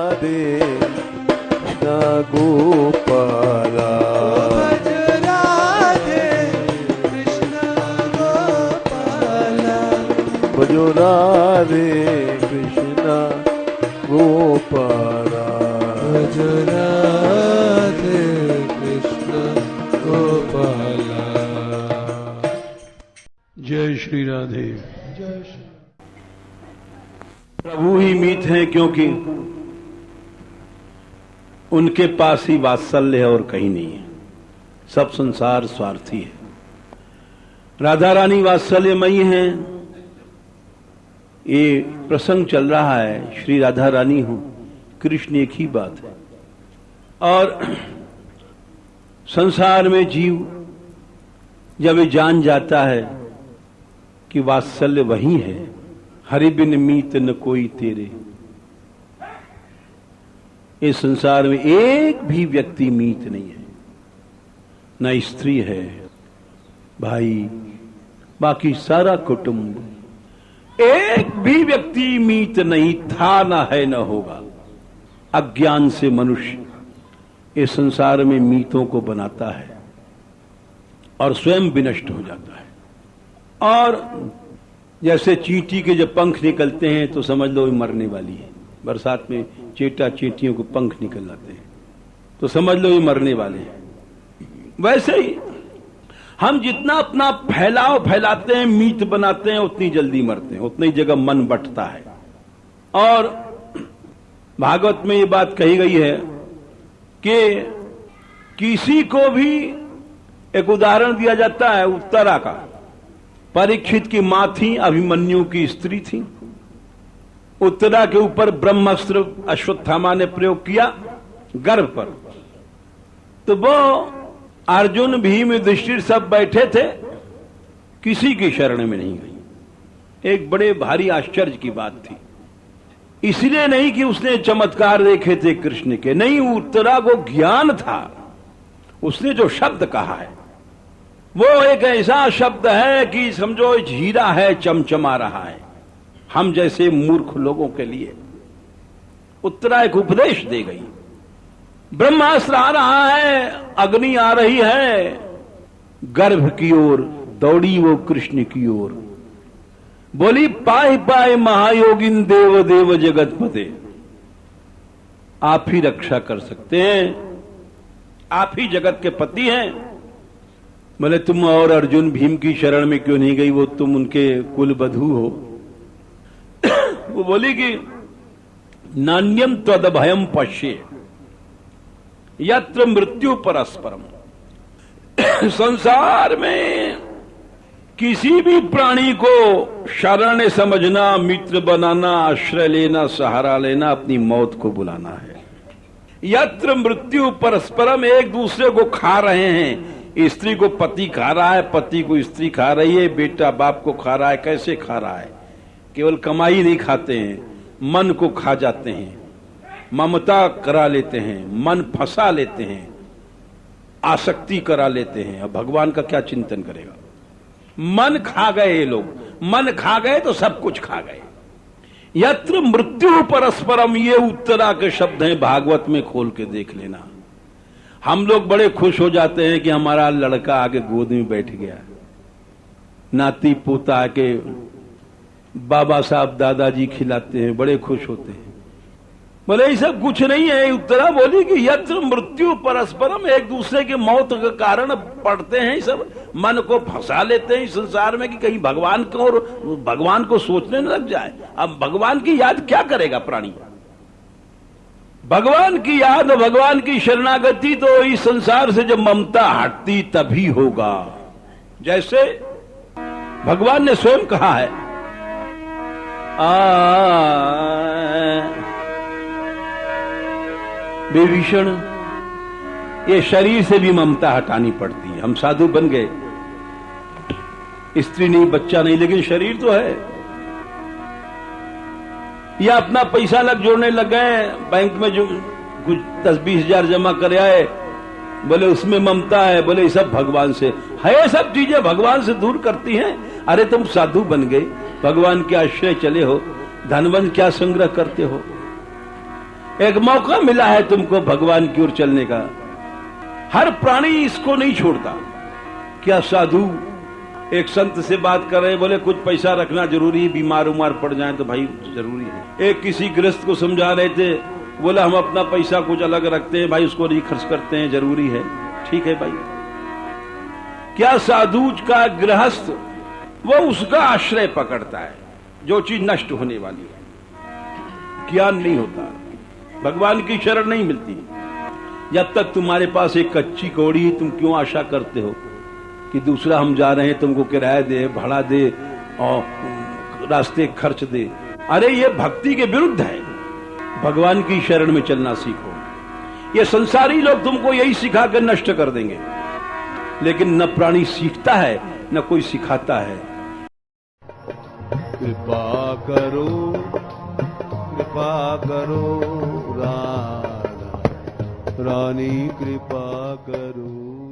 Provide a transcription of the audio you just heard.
राधे कृष्ण गोपाला। भज राधे कृष्ण गोपाला। भजो राधे कृष्ण गोपाला। भज राधे कृष्ण गोपाला। जय श्री राधे। जय श्री प्रभु ही मीत हैं, क्योंकि उनके पास ही वात्सल्य है और कहीं नहीं है। सब संसार स्वार्थी है। राधा रानी वात्सल्यमयी हैं। ये प्रसंग चल रहा है, श्री राधा रानी हो कृष्ण एक ही बात है। और संसार में जीव जब ये जान जाता है कि वात्सल्य वही है, हरि बिन मीत न कोई तेरे, इस संसार में एक भी व्यक्ति मीत नहीं है, न स्त्री है, भाई, बाकी सारा कुटुंब, एक भी व्यक्ति मीत नहीं था, न है, न होगा। अज्ञान से मनुष्य इस संसार में मीतों को बनाता है और स्वयं विनष्ट हो जाता है। और जैसे चींटी के जब पंख निकलते हैं तो समझ लो ये मरने वाली है। बरसात में चींटा चींटियों को पंख निकल आते हैं तो समझ लो ये मरने वाले हैं। वैसे ही हम जितना अपना फैलाव फैलाते हैं, मीत बनाते हैं, उतनी जल्दी मरते हैं, उतनी जगह मन बंटता है। और भागवत में ये बात कही गई है कि किसी को भी एक उदाहरण दिया जाता है उत्तरा का। परीक्षित की मां थी, अभिमन्यु की स्त्री थी। उत्तरा के ऊपर ब्रह्मास्त्र अश्वत्थामा ने प्रयोग किया गर्भ पर, तो वो अर्जुन भीम युधिष्ठिर सब बैठे थे, किसी की शरण में नहीं गई। एक बड़े भारी आश्चर्य की बात थी। इसलिए नहीं कि उसने चमत्कार देखे थे कृष्ण के, नहीं, उत्तरा को ज्ञान था। उसने जो शब्द कहा है वो एक ऐसा शब्द है कि समझो हीरा है, चमचमा रहा है हम जैसे मूर्ख लोगों के लिए। उत्तरा एक उपदेश दे गई। ब्रह्मास्त्र आ रहा है, अग्नि आ रही है, गर्भ की ओर दौड़ी वो कृष्ण की ओर, बोली पाए पाए महायोगिन देव देव जगतपते, आप ही रक्षा कर सकते हैं, आप ही जगत के पति हैं। बोले तुम और अर्जुन भीम की शरण में क्यों नहीं गई, वो तुम उनके कुल बधू हो। वो बोली कि नान्यम त्वद भयम पश्ये यत्र मृत्यु परस्परम। संसार में किसी भी प्राणी को शरण समझना, मित्र बनाना, आश्रय लेना, सहारा लेना, अपनी मौत को बुलाना है। यत्र मृत्यु परस्परम, एक दूसरे को खा रहे हैं। स्त्री को पति खा रहा है, पति को स्त्री खा रही है, बेटा बाप को खा रहा है। कैसे खा रहा है? केवल कमाई नहीं खाते हैं, मन को खा जाते हैं, ममता करा लेते हैं, मन फंसा लेते हैं, आसक्ति करा लेते हैं। अब भगवान का क्या चिंतन करेगा? मन खा गए ये लोग, मन खा गए तो सब कुछ खा गए। यत्र मृत्यु परस्परम, ये उत्तरा के शब्द हैं, भागवत में खोल के देख लेना। हम लोग बड़े खुश हो जाते हैं कि हमारा लड़का आके गोद में बैठ गया, नाती पोता आके बाबा साहब दादाजी खिलाते हैं, बड़े खुश होते हैं। बोले ये सब कुछ नहीं है। उत्तरा बोली कि यत्र मृत्यु परस्परम, एक दूसरे के मौत के कारण पड़ते हैं, सब मन को फंसा लेते हैं इस संसार में कि कहीं भगवान को सोचने न लग जाए। अब भगवान की याद क्या करेगा प्राणी? भगवान की याद, भगवान की शरणागति तो इस संसार से जब ममता हटती तभी होगा। जैसे भगवान ने स्वयं कहा है, विभीषण, ये शरीर से भी ममता हटानी पड़ती है। हम साधु बन गए, स्त्री नहीं, बच्चा नहीं, लेकिन शरीर तो है। या अपना पैसा लग जोड़ने लग गए, बैंक में जो कुछ 10-20 हजार जमा कर आए, बोले उसमें ममता है। बोले ये सब भगवान से है, सब चीजें भगवान से दूर करती हैं। अरे तुम साधु बन गए, भगवान के आश्रय चले हो, धनवंत क्या संग्रह करते हो? एक मौका मिला है तुमको भगवान की ओर चलने का। हर प्राणी इसको नहीं छोड़ता। क्या साधु एक संत से बात कर रहे, बोले कुछ पैसा रखना जरूरी है, बीमार उमार पड़ जाए तो भाई जरूरी है। एक किसी गृहस्थ को समझा रहे थे, बोला हम अपना पैसा कुछ अलग रखते हैं भाई, उसको नहीं खर्च करते हैं, जरूरी है। ठीक है भाई। क्या साधु का गृहस्थ वो उसका आश्रय पकड़ता है जो चीज नष्ट होने वाली है। ज्ञान नहीं होता, भगवान की शरण नहीं मिलती। जब तक तुम्हारे पास एक कच्ची कौड़ी है, तुम क्यों आशा करते हो कि दूसरा हम जा रहे हैं तुमको किराया दे, भाड़ा दे और रास्ते खर्च दे। अरे ये भक्ति के विरुद्ध है। भगवान की शरण में चलना सीखो। ये संसारी लोग तुमको यही सिखा कर नष्ट कर देंगे, लेकिन न प्राणी सीखता है न कोई सिखाता है। कृपा करो राधा रानी, कृपा करो।